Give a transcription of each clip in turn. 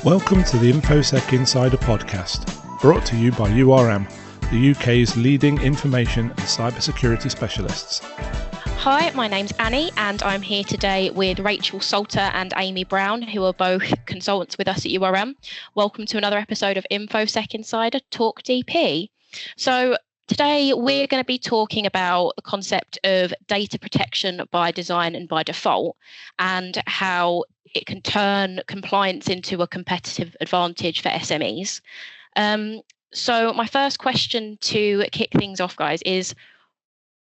Welcome to the InfoSec Insider podcast, brought to you by URM, the UK's leading information and cybersecurity specialists. Hi, my name's Annie and I'm here today with Rachael Salter and Aimee Brown, who are both consultants with us at URM. Welcome to another episode of InfoSec Insider Talk DP. So today we're going to be talking about the concept of data protection by design and by default, and how it can turn compliance into a competitive advantage for SMEs. So my first question to kick things off, guys, is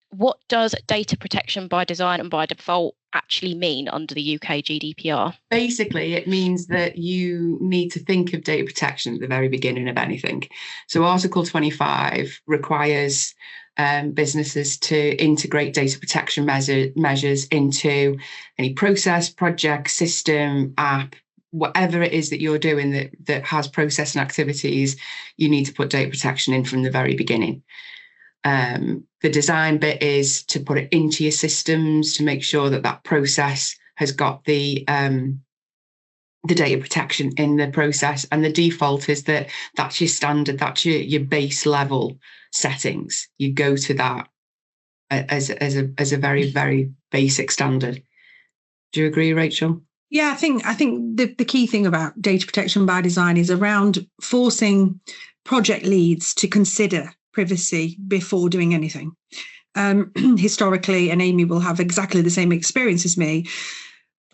what does data protection by design and by default actually mean under the UK GDPR? Basically, it means that you need to think of data protection at the very beginning of anything. So Article 25 requires businesses to integrate data protection measures into any process, project, system, app, whatever it is that you're doing that has process and activities. You need to put data protection in from the very beginning. The design bit is to put it into your systems to make sure that process has got the data protection in the process. And the default is that's your standard, that's your base level settings. You go to that as a very, very basic standard. Do you agree, Rachael? Yeah, I think the key thing about data protection by design is around forcing project leads to consider privacy before doing anything. Historically, and Aimee will have exactly the same experience as me,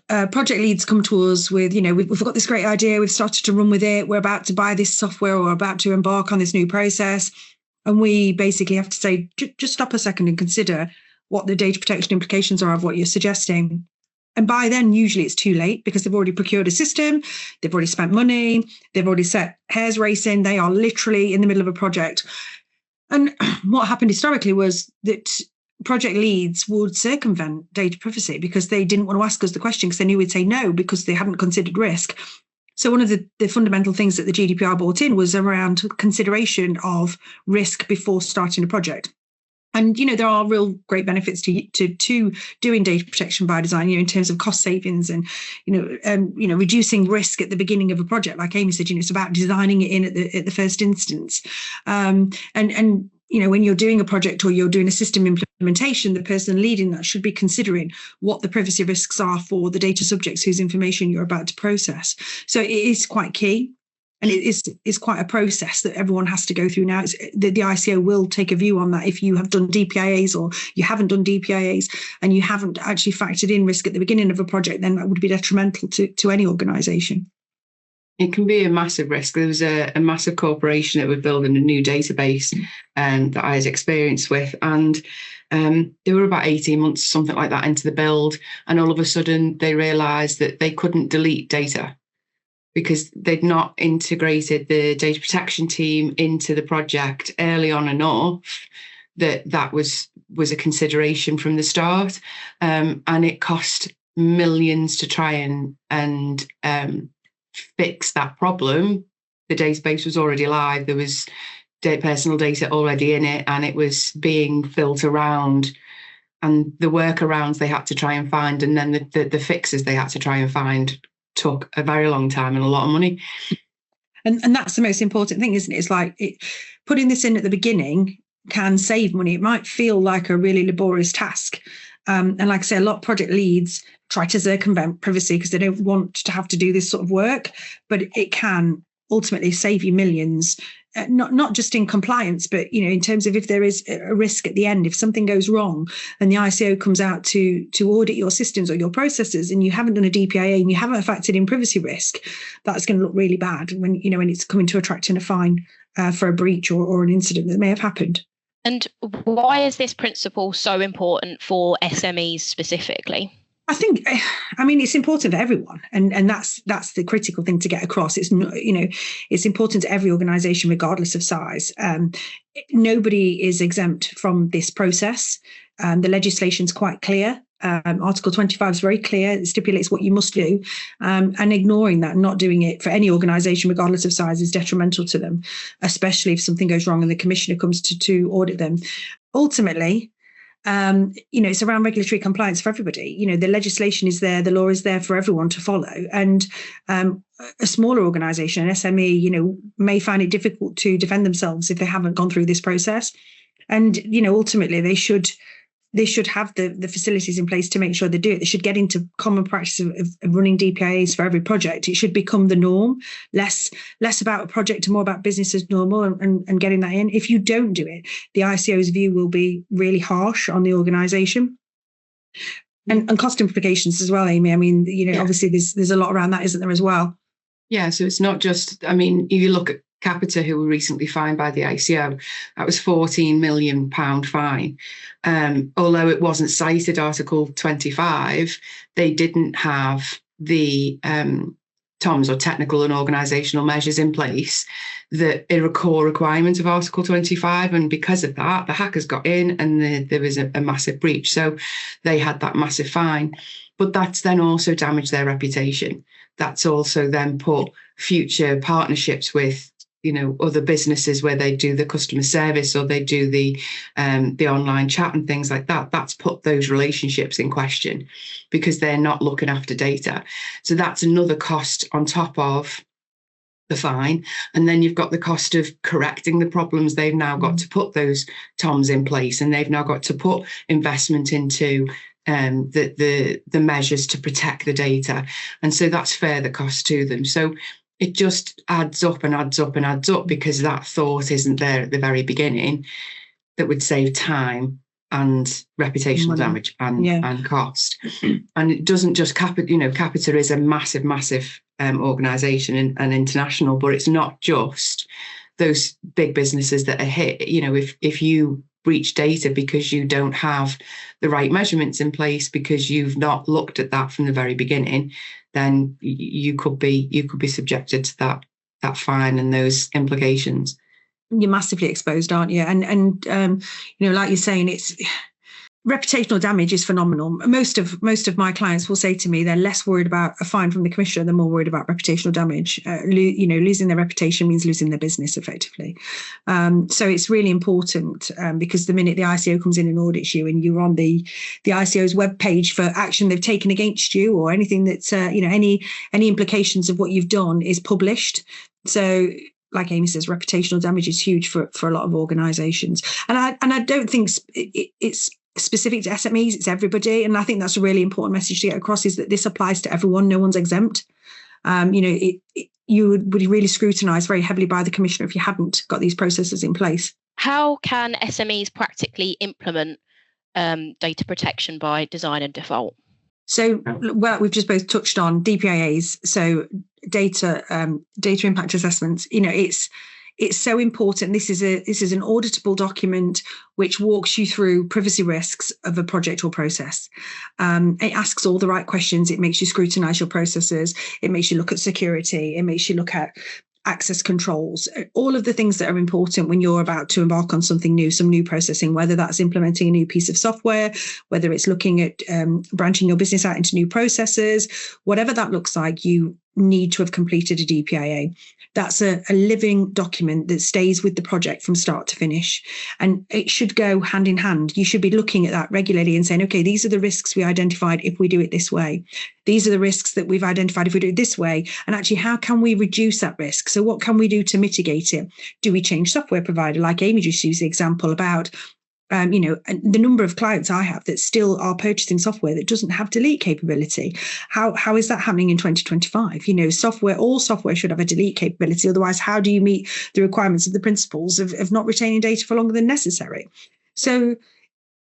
project leads come to us with, we've got this great idea, we've started to run with it, we're about to buy this software, or about to embark on this new process. And we basically have to say, just stop a second and consider what the data protection implications are of what you're suggesting. And by then, usually it's too late because they've already procured a system, they've already spent money, they've already set hairs racing, they are literally in the middle of a project. And what happened historically was that project leads would circumvent data privacy because they didn't want to ask us the question because they knew we'd say no because they hadn't considered risk. So one of the fundamental things that the GDPR brought in was around consideration of risk before starting a project. And, there are real great benefits to doing data protection by design, in terms of cost savings and, reducing risk at the beginning of a project. Like Aimee said, it's about designing it in at the first instance. And when you're doing a project or you're doing a system implementation, the person leading that should be considering what the privacy risks are for the data subjects whose information you're about to process. So it is quite key. And it's quite a process that everyone has to go through now. The ICO will take a view on that if you have done DPIAs or you haven't done DPIAs and you haven't actually factored in risk at the beginning of a project, then that would be detrimental to any organisation. It can be a massive risk. There was a massive corporation that were building a new database that I had experience with, and they were about 18 months, something like that, into the build, and all of a sudden they realised that they couldn't delete data because they'd not integrated the data protection team into the project early on enough that was a consideration from the start. And it cost millions to try and fix that problem. The database was already live. There was personal data already in it, and it was being built around. And the workarounds they had to try and find, and then the fixes they had to try and find, took a very long time and a lot of money. And that's the most important thing, isn't it? It's like putting this in at the beginning can save money. It might feel like a really laborious task. And like I say, a lot of project leads try to circumvent privacy because they don't want to have to do this sort of work, but it can ultimately save you millions, not just in compliance, but in terms of if there is a risk at the end, if something goes wrong and the ICO comes out to audit your systems or your processes and you haven't done a DPIA and you haven't factored in privacy risk, that's going to look really bad when it's coming to attracting a fine for a breach or an incident that may have happened. And why is this principle so important for SMEs specifically? I think, it's important for everyone, and that's the critical thing to get across. It's it's important to every organisation, regardless of size. Nobody is exempt from this process. The legislation's quite clear. Article 25 is very clear. It stipulates what you must do, and ignoring that, not doing it for any organisation, regardless of size, is detrimental to them, especially if something goes wrong and the commissioner comes to audit them. Ultimately, It's around regulatory compliance for everybody. The legislation is there, the law is there for everyone to follow. And a smaller organisation, an SME, may find it difficult to defend themselves if they haven't gone through this process. And, ultimately they should have the facilities in place to make sure they do it. They should get into common practice of running DPIAs for every project. It should become the norm, less about a project and more about business as normal and getting that in. If you don't do it, the ICO's view will be really harsh on the organisation. And cost implications as well, Aimee. I mean, obviously there's a lot around that, isn't there, as well? Yeah, so it's not just, if you look at Capita, who were recently fined by the ICO, that was £14 million fine. Although it wasn't cited Article 25, they didn't have the TOMs, or technical and organisational measures, in place that are a core requirement of Article 25. And because of that, the hackers got in and there was a massive breach. So they had that massive fine. But that's then also damaged their reputation. That's also then put future partnerships with other businesses where they do the customer service or they do the online chat and things like that. That's put those relationships in question because they're not looking after data. So that's another cost on top of the fine. And then you've got the cost of correcting the problems. They've now got to put those TOMs in place, and they've now got to put investment into the measures to protect the data. And so that's further cost to them. So it just adds up and adds up and adds up because that thought isn't there at the very beginning that would save time and reputational damage and cost. And it doesn't just Capita is a massive organisation and international, but it's not just those big businesses that are hit. If you breach data because you don't have the right measurements in place, because you've not looked at that from the very beginning, then you could be subjected to that fine and those implications. You're massively exposed, aren't you? And like you're saying, it's reputational damage is phenomenal. Most of my clients will say to me they're less worried about a fine from the commissioner, they're more worried about reputational damage. Losing their reputation means losing their business effectively. So it's really important because the minute the ICO comes in and audits you and you're on the ICO's webpage for action they've taken against you or anything that's any implications of what you've done is published. So like Aimee says, reputational damage is huge for a lot of organisations. And I don't think it's specific to SMEs, it's everybody. And I think that's a really important message to get across, is that this applies to everyone. No one's exempt. You would be really scrutinised very heavily by the commissioner if you hadn't got these processes in place. How can SMEs practically implement data protection by design and default? So, well, we've just both touched on DPIAs, so data impact assessments. It's so important. This is an auditable document which walks you through privacy risks of a project or process. It asks all the right questions. It makes you scrutinise your processes. It makes you look at security. It makes you look at access controls, all of the things that are important when you're about to embark on something new, some new processing, whether that's implementing a new piece of software, whether it's looking at branching your business out into new processes, whatever that looks like, you need to have completed a DPIA. That's a living document that stays with the project from start to finish. And it should go hand in hand. You should be looking at that regularly and saying, okay, these are the risks we identified if we do it this way. These are the risks that we've identified if we do it this way. And actually, how can we reduce that risk? So what can we do to mitigate it? Do we change software provider? Like Aimee just used the example about the number of clients I have that still are purchasing software that doesn't have delete capability. How is that happening in 2025? All software should have a delete capability. Otherwise, how do you meet the requirements of the principles of not retaining data for longer than necessary? So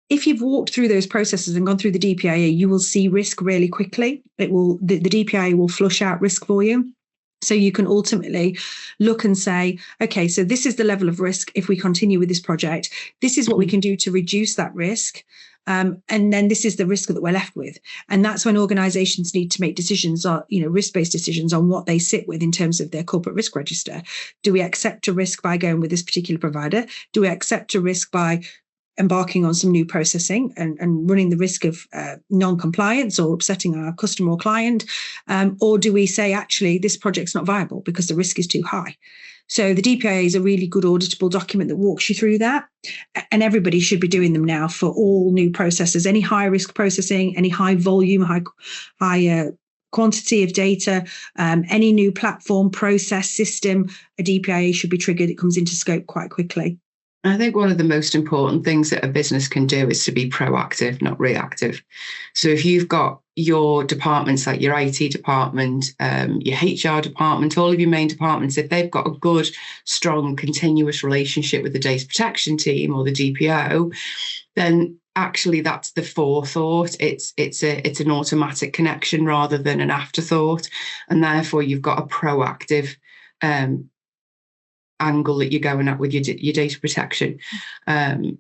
if you've walked through those processes and gone through the DPIA, you will see risk really quickly. The DPIA will flush out risk for you. So you can ultimately look and say, okay, so this is the level of risk if we continue with this project. This is what we can do to reduce that risk. And then this is the risk that we're left with. And that's when organizations need to make decisions, risk-based decisions on what they sit with in terms of their corporate risk register. Do we accept a risk by going with this particular provider? Do we accept a risk by embarking on some new processing and running the risk of non-compliance or upsetting our customer or client? Or do we say, actually, this project's not viable because the risk is too high? So the DPIA is a really good auditable document that walks you through that. And everybody should be doing them now for all new processes, any high risk processing, any high volume, high quantity of data, any new platform, process, system, a DPIA should be triggered. It comes into scope quite quickly. I think one of the most important things that a business can do is to be proactive, not reactive. So if you've got your departments, like your IT department, your HR department, all of your main departments, if they've got a good, strong, continuous relationship with the data protection team or the DPO, then actually that's the forethought. It's an automatic connection rather than an afterthought. And therefore you've got a proactive angle that you're going at with your data protection, and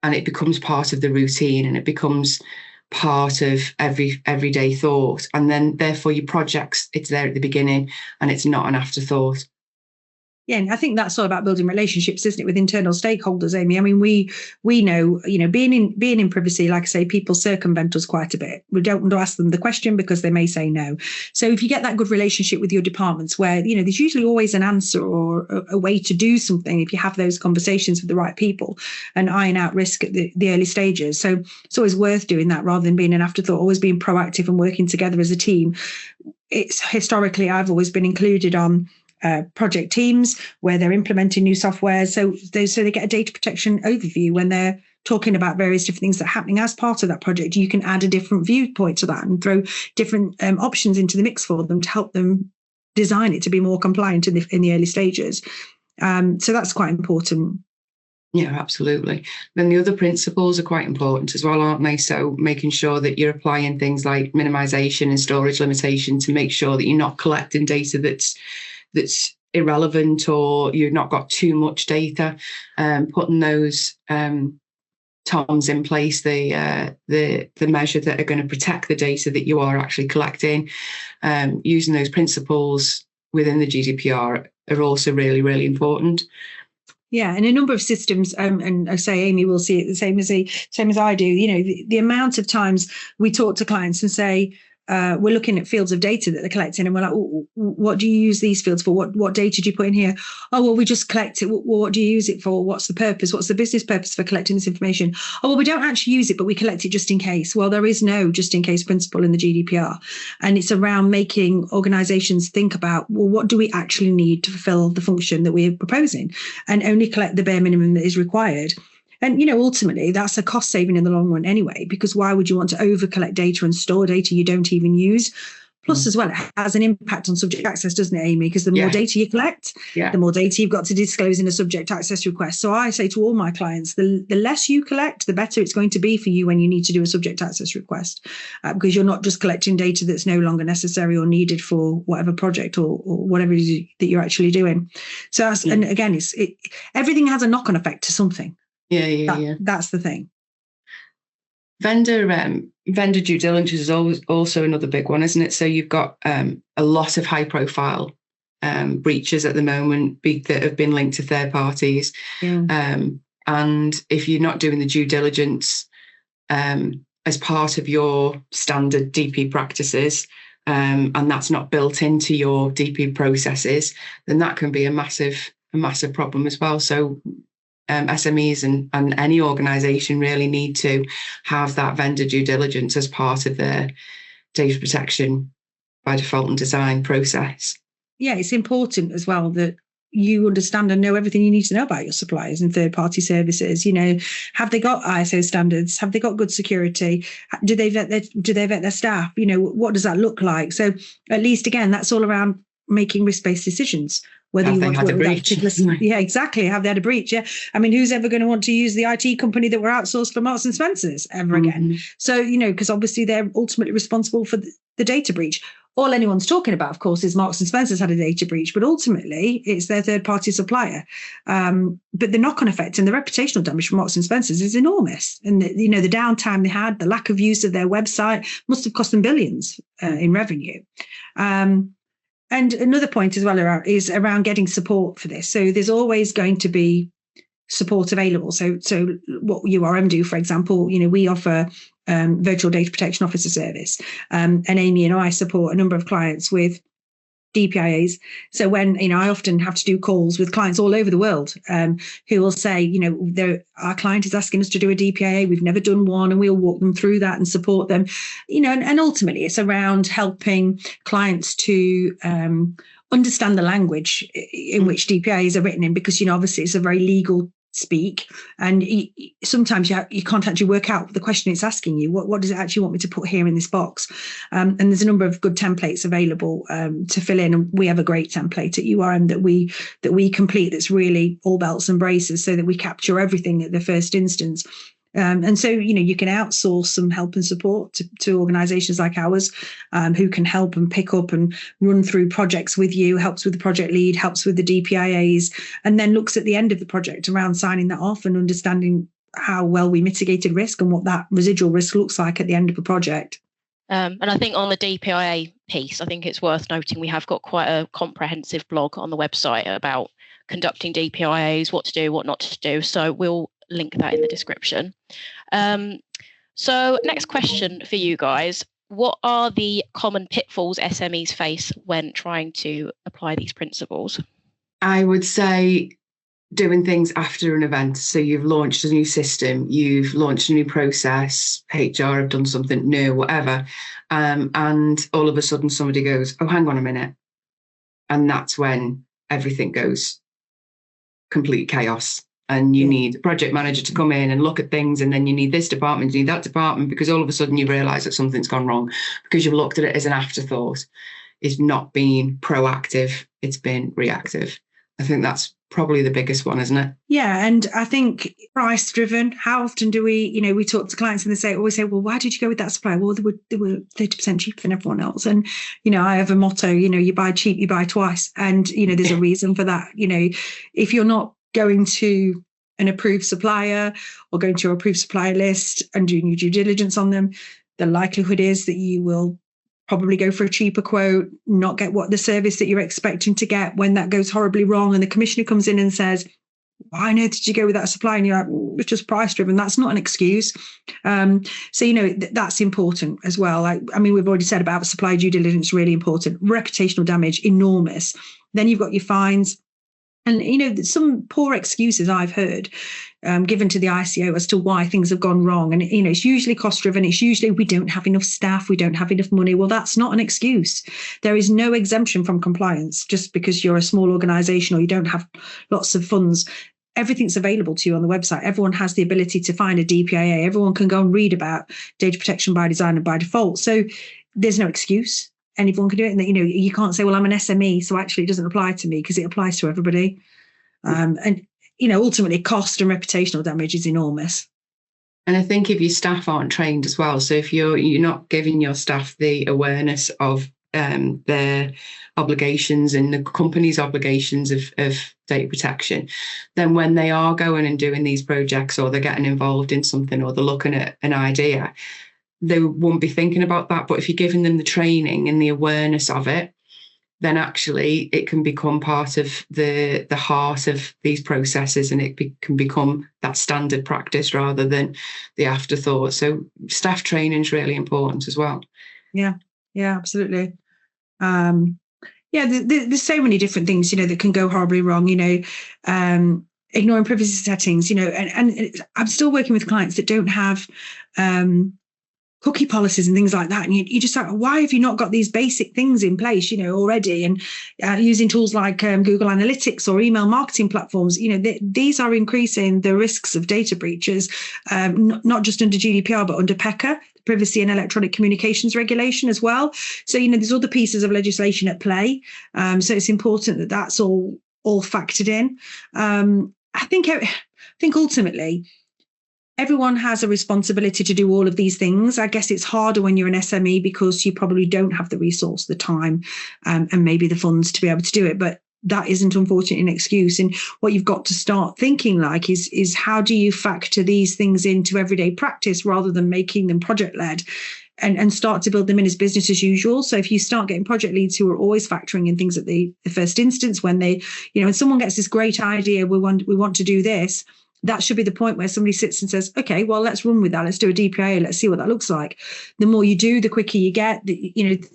it becomes part of the routine, and it becomes part of everyday thought, and then therefore your projects, it's there at the beginning and it's not an afterthought. Yeah, and I think that's all about building relationships, isn't it, with internal stakeholders, Amy? I mean, we know, being in privacy, like I say, people circumvent us quite a bit. We don't want to ask them the question because they may say no. So if you get that good relationship with your departments where, there's usually always an answer or a way to do something if you have those conversations with the right people and iron out risk at the early stages. So it's always worth doing that rather than being an afterthought, always being proactive and working together as a team. It's historically, I've always been included on project teams where they're implementing new software. So they get a data protection overview when they're talking about various different things that are happening as part of that project. You can add a different viewpoint to that and throw different options into the mix for them to help them design it to be more compliant in the early stages. So that's quite important. Yeah, absolutely. Then the other principles are quite important as well, aren't they? So making sure that you're applying things like minimization and storage limitation to make sure that you're not collecting data that's irrelevant, or you've not got too much data, putting those TOMs in place, the measure that are going to protect the data that you are actually collecting, using those principles within the GDPR are also really, really important. Yeah, and a number of systems, and I say Amy will see it the same as I do. The amount of times we talk to clients and say, we're looking at fields of data that they're collecting, and we're like, what do you use these fields for? What data do you put in here? Oh, well, we just collect it. Well, what do you use it for? What's the purpose? What's the business purpose for collecting this information? Oh, well, we don't actually use it, but we collect it just in case. Well, there is no just in case principle in the GDPR. And it's around making organizations think about, well, what do we actually need to fulfill the function that we're proposing, and only collect the bare minimum that is required. And, ultimately, that's a cost saving in the long run anyway, because why would you want to over collect data and store data you don't even use? Plus, as well, it has an impact on subject access, doesn't it, Amy? Because the more data you collect, the more data you've got to disclose in a subject access request. So I say to all my clients, the less you collect, the better it's going to be for you when you need to do a subject access request, because you're not just collecting data that's no longer necessary or needed for whatever project or whatever it is that you're actually doing. So that's, and again, everything has a knock-on effect to something. Yeah. That's the thing. Vendor due diligence is always also another big one, isn't it? So you've got a lot of high profile breaches at the moment that have been linked to third parties. And if you're not doing the due diligence as part of your standard DP practices, and that's not built into your DP processes, then that can be a massive problem as well. So SMEs and any organisation really need to have that vendor due diligence as part of their data protection by default and design process. Yeah, it's important as well that you understand and know everything you need to know about your suppliers and third-party services. Have they got ISO standards? Have they got good security? Do they vet their staff? What does that look like? So at least, again, that's all around making risk-based decisions. Whether you want to work with that particular, yeah, exactly. Have they had a breach? Yeah, I mean, who's ever going to want to use the IT company that were outsourced for Marks and Spencers ever again? So because obviously they're ultimately responsible for the data breach. All anyone's talking about, of course, is Marks and Spencers had a data breach, but ultimately it's their third-party supplier. But the knock-on effect and the reputational damage from Marks and Spencers is enormous. And the downtime they had, the lack of use of their website must have cost them billions in revenue. And another point as well is around getting support for this. So there's always going to be support available. So what URM do, for example, we offer virtual data protection officer service, and Amy and I support a number of clients with DPIAs. So when, I often have to do calls with clients all over the world who will say, our client is asking us to do a DPIA. We've never done one, and we'll walk them through that and support them, and ultimately it's around helping clients to understand the language in which DPIAs are written in, because, obviously it's a very legal speak, and sometimes you can't actually work out the question it's asking you. What does it actually want me to put here in this box? And there's a number of good templates available to fill in, and we have a great template at URM that we complete that's really all belts and braces, so that we capture everything at the first instance. And so, you can outsource some help and support to organizations like ours, who can help and pick up and run through projects with you, helps with the project lead, helps with the DPIAs, and then looks at the end of the project around signing that off and understanding how well we mitigated risk and what that residual risk looks like at the end of a project. And I think on the DPIA piece, I think it's worth noting we have got quite a comprehensive blog on the website about conducting DPIAs, what to do, what not to do. So we'll link that in the description. So next question for you guys. What are the common pitfalls SMEs face when trying to apply these principles? I would say doing things after an event. So you've launched a new system, you've launched a new process, HR have done something new, whatever. And all of a sudden somebody goes, oh, hang on a minute. And that's when everything goes complete chaos. And you need a project manager to come in and look at things. And then you need this department, you need that department, because all of a sudden you realise that something's gone wrong because you've looked at it as an afterthought. It's not been proactive, it's been reactive. I think that's probably the biggest one, isn't it? Yeah. And I think price driven. How often do we talk to clients and they always say, well, why did you go with that supplier? Well, they were 30% cheaper than everyone else. And, I have a motto, you buy cheap, you buy twice. And, there's a reason for that. If you're not going to an approved supplier or going to your approved supplier list and doing your due diligence on them, the likelihood is that you will probably go for a cheaper quote, not get the service that you're expecting to get. When that goes horribly wrong and the commissioner comes in and says, why on earth did you go with that supplier? And you're like, it's just price driven. That's not an excuse. So, that's important as well. We've already said about supplier due diligence, really important. Reputational damage, enormous. Then you've got your fines. And, some poor excuses I've heard given to the ICO as to why things have gone wrong. And, it's usually cost driven. It's usually we don't have enough staff. We don't have enough money. Well, that's not an excuse. There is no exemption from compliance just because you're a small organization or you don't have lots of funds. Everything's available to you on the website. Everyone has the ability to find a DPIA. Everyone can go and read about data protection by design and by default. So there's no excuse. Anyone can do it. And you can't say, well, I'm an SME, so actually it doesn't apply to me, because it applies to everybody. And ultimately cost and reputational damage is enormous. And I think if your staff aren't trained as well, so if you're not giving your staff the awareness of their obligations and the company's obligations of data protection, then when they are going and doing these projects, or they're getting involved in something, or they're looking at an idea, they won't be thinking about that. But if you're giving them the training and the awareness of it, then actually it can become part of the heart of these processes, and it can become that standard practice rather than the afterthought. So staff training is really important as well. Yeah, absolutely. There's so many different things, that can go horribly wrong, ignoring privacy settings, and I'm still working with clients that don't have cookie policies and things like that. And you just like, why have you not got these basic things in place, already? And using tools like Google Analytics or email marketing platforms, these are increasing the risks of data breaches, not just under GDPR, but under PECA, the Privacy and Electronic Communications Regulation as well. So, there's other pieces of legislation at play. So it's important that that's all factored in. I think ultimately, everyone has a responsibility to do all of these things. I guess it's harder when you're an SME because you probably don't have the resource, the time, and maybe the funds to be able to do it. But that isn't unfortunately an excuse. And what you've got to start thinking like is how do you factor these things into everyday practice rather than making them project-led, and start to build them in as business as usual. So if you start getting project leads who are always factoring in things at the first instance, when they, when someone gets this great idea, we want to do this, that should be the point where somebody sits and says, okay, well, let's run with that. Let's do a DPIA. Let's see what that looks like. The more you do, the quicker you get.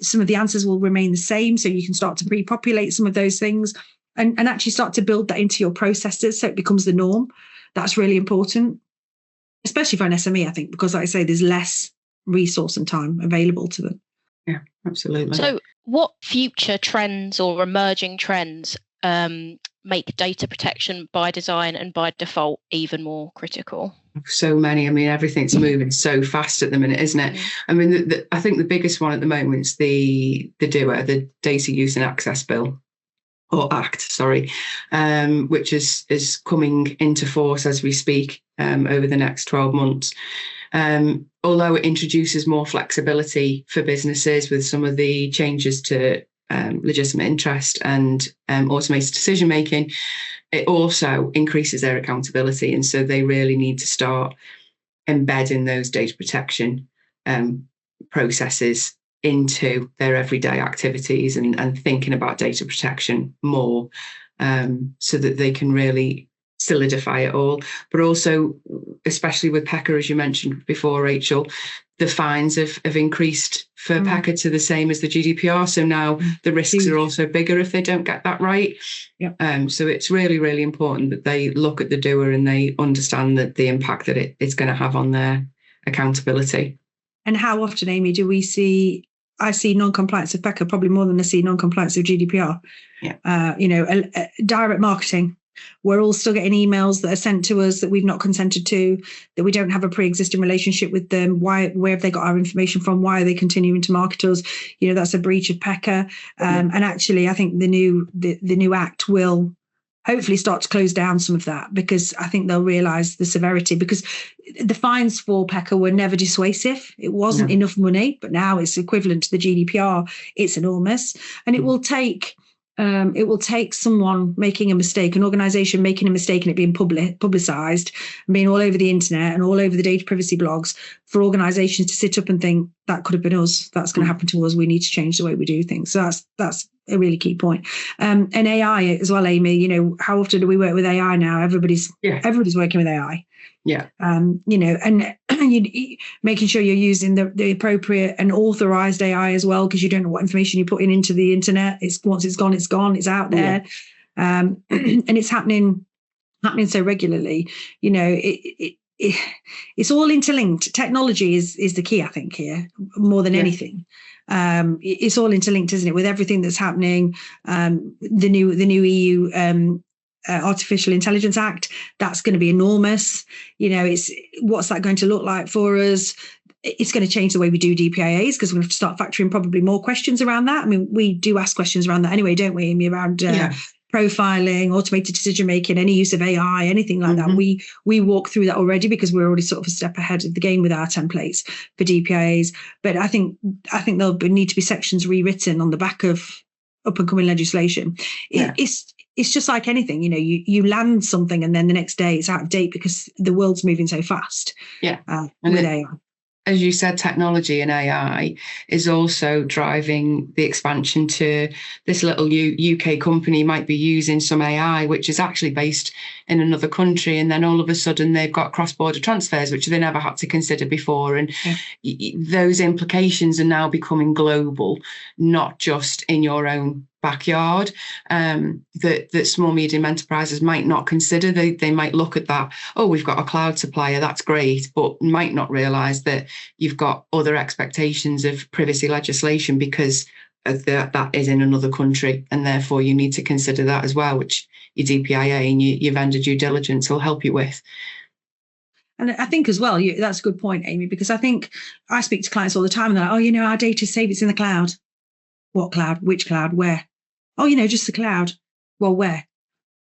Some of the answers will remain the same. So you can start to pre-populate some of those things and actually start to build that into your processes so it becomes the norm. That's really important, especially for an SME, I think, because like I say, there's less resource and time available to them. Yeah, absolutely. So what future trends or emerging trends make data protection by design and by default even more critical? So many. I mean, everything's moving so fast at the minute, isn't it? I mean, I think the biggest one at the moment is the DUA, the Data Use and Access Bill, or Act, sorry, which is coming into force as we speak over the next 12 months. Although it introduces more flexibility for businesses with some of the changes to legitimate interest and automated decision making, it also increases their accountability. And so they really need to start embedding those data protection processes into their everyday activities and thinking about data protection more, so that they can really solidify it all. But also, especially with PECA, as you mentioned before, Rachel, the fines have increased for PECA to the same as the GDPR. So now the risks are also bigger if they don't get that right. Yep. So it's really, really important that they look at the doer and they understand that the impact that it's going to have on their accountability. And how often, Amy, do we see? I see non-compliance of PECA probably more than I see non-compliance of GDPR. Yeah. Direct marketing. We're all still getting emails that are sent to us that we've not consented to, that we don't have a pre-existing relationship with them. Where have they got our information from? Why are they continuing to market us? That's a breach of PECA. And actually, I think the new act will hopefully start to close down some of that, because I think they'll realise the severity, because the fines for PECA were never dissuasive. It wasn't enough money, but now it's equivalent to the GDPR. It's enormous. And it will take someone making a mistake, an organisation making a mistake and it being publicised and being all over the internet and all over the data privacy blogs, for organisations to sit up and think, that could have been us, that's going to happen to us, we need to change the way we do things. So that's a really key point. And AI as well, Amy, how often do we work with AI now? Everybody's working with AI. Yeah. And making sure you're using the appropriate and authorized AI as well, because you don't know what information you're putting into the internet. Once it's gone, it's out there. Yeah. And it's happening so regularly. It's all interlinked. Technology is the key, I think, here more than anything. It's all interlinked, isn't it, with everything that's happening? The new EU Artificial Intelligence Act, that's going to be enormous. What's that going to look like for us? It's going to change the way we do DPIAs, because we're going to have to start factoring probably more questions around that. I mean, we do ask questions around that anyway, don't we, Amy, around profiling, automated decision making, any use of AI, anything like that. We walk through that already, because we're already sort of a step ahead of the game with our templates for DPIAs. But I think there'll need to be sections rewritten on the back of up and coming legislation. It's just like anything, you land something and then the next day it's out of date because the world's moving so fast. Yeah. With AI. As you said, technology and AI is also driving the expansion to this little UK company might be using some AI, which is actually based in another country. And then all of a sudden they've got cross-border transfers, which they never had to consider before. And those implications are now becoming global, not just in your own backyard, that small, medium enterprises might not consider. They might look at that, we've got a cloud supplier, that's great, but might not realise that you've got other expectations of privacy legislation because of that is in another country, and therefore you need to consider that as well, which your DPIA and your vendor due diligence will help you with. And I think as well, that's a good point, Amy, because I think I speak to clients all the time and they're like, our data's safe, it's in the cloud. What cloud? Which cloud? Where? Just the cloud. Well, where?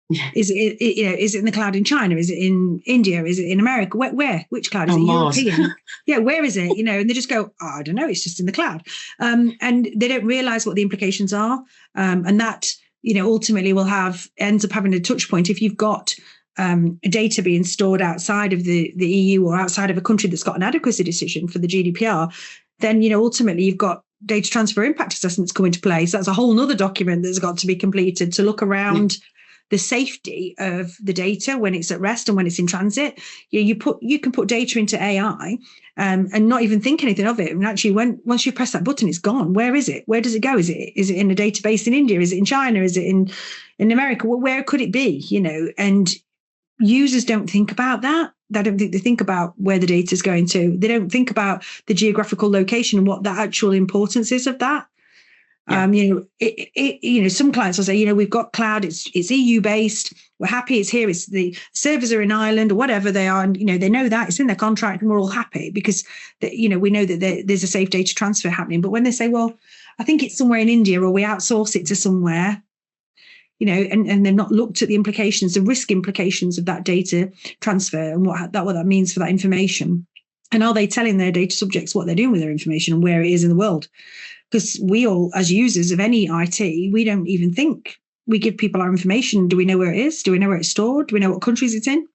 Yeah. Is it in the cloud in China? Is it in India? Is it in America? Where? Which cloud? Is it Mars. European? Yeah, where is it? And they just go, I don't know, it's just in the cloud. And they don't realize what the implications are. And that, ultimately ends up having a touch point. If you've got data being stored outside of the EU or outside of a country that's got an adequacy decision for the GDPR, then, ultimately you've got data transfer impact assessments come into play. So that's a whole nother document that's got to be completed to look around the safety of the data when it's at rest and when it's in transit. You can put data into AI and not even think anything of it. And actually, once you press that button, it's gone. Where is it? Where does it go? Is it in a database in India? Is it in China? Is it in America? Well, where could it be? And users don't think about that. I don't think they think about where the data is going to. They don't think about the geographical location and what the actual importance is of that. Yeah. Some clients will say, we've got cloud, it's EU based, we're happy, it's here, it's the servers are in Ireland or whatever they are, and they know that it's in their contract, and we're all happy because we know that there's a safe data transfer happening. But when they say, well, I think it's somewhere in India, or we outsource it to somewhere, and they've not looked at the implications, the risk implications of that data transfer and what that means for that information. And are they telling their data subjects what they're doing with their information and where it is in the world? Because we all, as users of any IT, we don't even think. We give people our information. Do we know where it is? Do we know where it's stored? Do we know what countries it's in?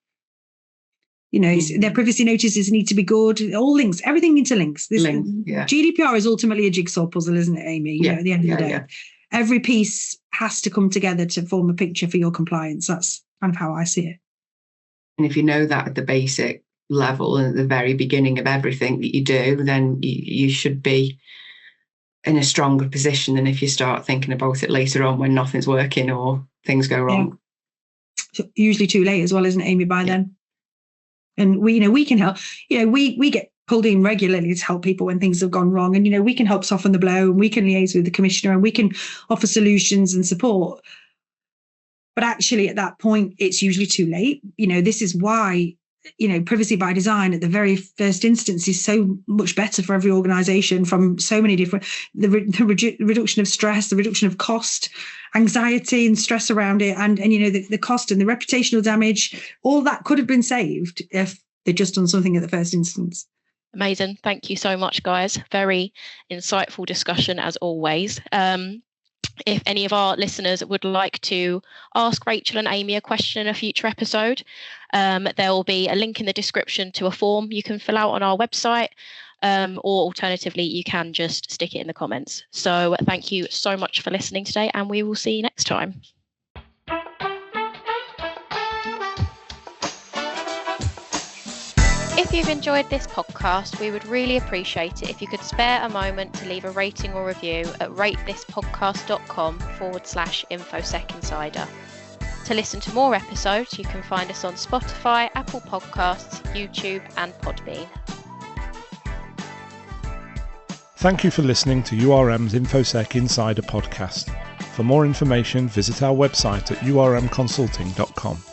Their privacy notices need to be good. All links, everything interlinks. GDPR is ultimately a jigsaw puzzle, isn't it, Amy? At the end of the day, every piece has to come together to form a picture for your compliance. That's kind of how I see it. And if you know that at the basic level and at the very beginning of everything that you do, then you should be in a stronger position than if you start thinking about it later on when nothing's working or things go wrong. So usually too late as well, isn't it, Amy, by then? And we can help. We get pulled in regularly to help people when things have gone wrong, and we can help soften the blow, and we can liaise with the commissioner, and we can offer solutions and support. But actually, at that point, it's usually too late. This is why privacy by design at the very first instance is so much better for every organization from so many different, the reduction of stress, the reduction of cost, anxiety and stress around it. And the cost and the reputational damage, all that could have been saved if they'd just done something at the first instance. Amazing. Thank you so much, guys. Very insightful discussion as always. If any of our listeners would like to ask Rachael and Aimee a question in a future episode, there will be a link in the description to a form you can fill out on our website, or alternatively, you can just stick it in the comments. So thank you so much for listening today, and we will see you next time. If you've enjoyed this podcast, we would really appreciate it if you could spare a moment to leave a rating or review at ratethispodcast.com/InfoSec Insider. To listen to more episodes, you can find us on Spotify, Apple Podcasts, YouTube and Podbean. Thank you for listening to URM's InfoSec Insider podcast. For more information, visit our website at urmconsulting.com.